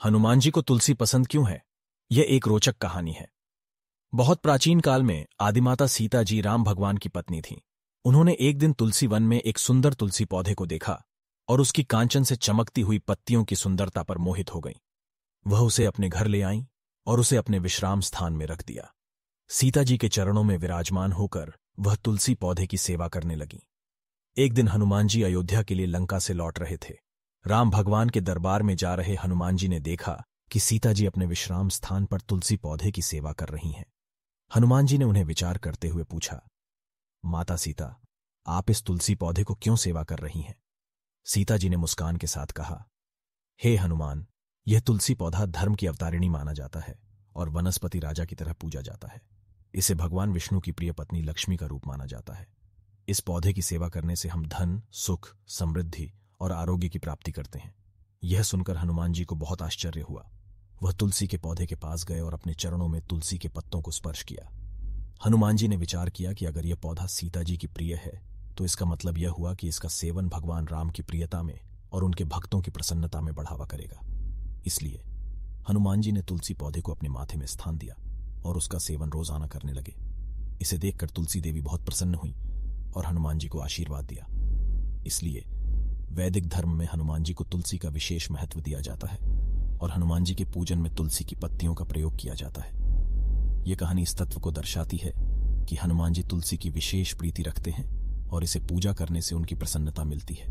हनुमान जी को तुलसी पसंद क्यों है? यह एक रोचक कहानी है। बहुत प्राचीन काल में आदिमाता सीता जी राम भगवान की पत्नी थीं। उन्होंने एक दिन तुलसी वन में एक सुंदर तुलसी पौधे को देखा और उसकी कांचन से चमकती हुई पत्तियों की सुंदरता पर मोहित हो गईं। वह उसे अपने घर ले आईं और उसे अपने विश्राम स्थान में रख दिया। सीता जी के चरणों में विराजमान होकर वह तुलसी पौधे की सेवा करने लगीं। एक दिन हनुमान जी अयोध्या के लिए लंका से लौट रहे थे। राम भगवान के दरबार में जा रहे हनुमान जी ने देखा कि सीता जी अपने विश्राम स्थान पर तुलसी पौधे की सेवा कर रही हैं। हनुमान जी ने उन्हें विचार करते हुए पूछा, माता सीता, आप इस तुलसी पौधे को क्यों सेवा कर रही हैं? सीता जी ने मुस्कान के साथ कहा, हे हनुमान, यह तुलसी पौधा धर्म की अवतारिणी माना जाता है और वनस्पति राजा की तरह पूजा जाता है। इसे भगवान विष्णु की प्रिय पत्नी लक्ष्मी का रूप माना जाता है। इस पौधे की सेवा करने से हम धन, सुख, समृद्धि और आरोग्य की प्राप्ति करते हैं। यह सुनकर हनुमान जी को बहुत आश्चर्य हुआ। वह तुलसी के पौधे के पास गए और अपने चरणों में तुलसी के पत्तों को स्पर्श किया। हनुमान जी ने विचार किया कि अगर यह पौधा सीता जी की प्रिय है तो इसका मतलब यह हुआ कि इसका सेवन भगवान राम की प्रियता में और उनके भक्तों की प्रसन्नता में बढ़ावा करेगा। इसलिए हनुमान जी ने तुलसी पौधे को अपने माथे में स्थान दिया और उसका सेवन रोजाना करने लगे। इसे देखकर तुलसी देवी बहुत प्रसन्न हुई और हनुमान जी को आशीर्वाद दिया। इसलिए वैदिक धर्म में हनुमान जी को तुलसी का विशेष महत्व दिया जाता है और हनुमान जी के पूजन में तुलसी की पत्तियों का प्रयोग किया जाता है। यह कहानी इस तत्व को दर्शाती है कि हनुमान जी तुलसी की विशेष प्रीति रखते हैं और इसे पूजा करने से उनकी प्रसन्नता मिलती है।